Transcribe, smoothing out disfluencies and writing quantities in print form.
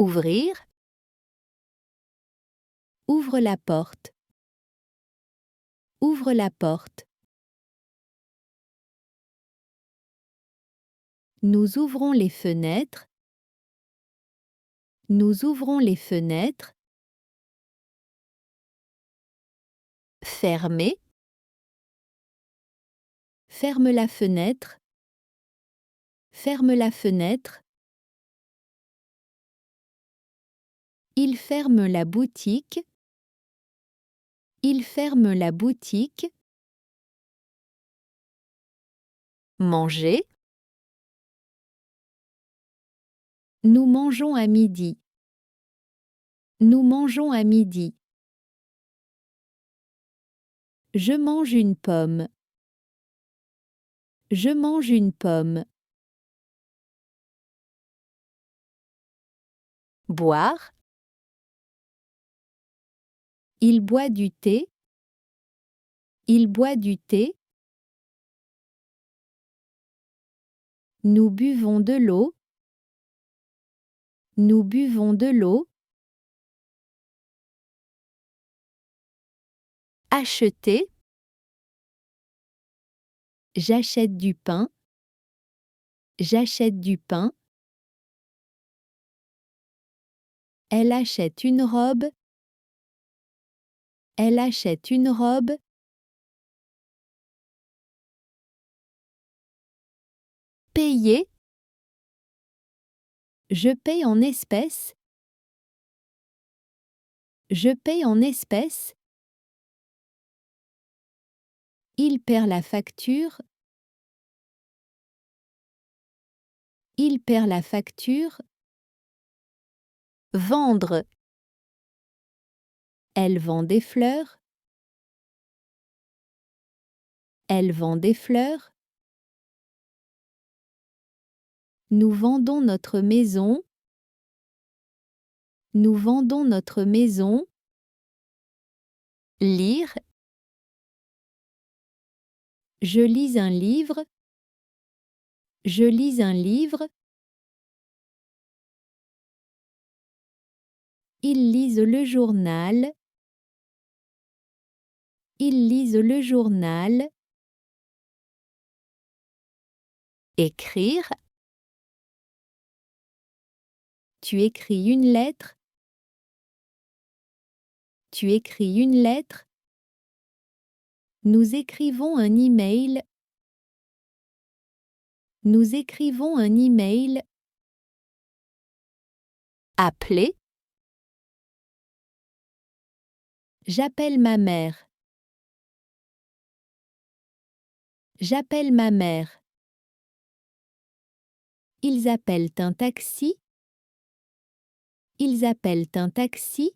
Ouvrir. Ouvre la porte. Ouvre la porte. Nous ouvrons les fenêtres. Nous ouvrons les fenêtres. Fermer. Ferme la fenêtre. Ferme la fenêtre. Il ferme la boutique. Il ferme la boutique. Manger. Nous mangeons à midi. Nous mangeons à midi. Je mange une pomme. Je mange une pomme. Boire. Il boit du thé. Il boit du thé. Nous buvons de l'eau. Nous buvons de l'eau. Acheter. J'achète du pain. J'achète du pain. Elle achète une robe. Elle achète une robe. Payer. Je paie en espèces. Je paie en espèces. Il perd la facture. Il perd la facture. Vendre. Elle vend des fleurs. Elle vend des fleurs. Nous vendons notre maison. Nous vendons notre maison. Lire. Je lis un livre. Je lis un livre. Ils lisent le journal. Ils lisent le journal. Écrire. Tu écris une lettre. Tu écris une lettre. Nous écrivons un email. Nous écrivons un email. Appeler. J'appelle ma mère. J'appelle ma mère. Ils appellent un taxi. Ils appellent un taxi.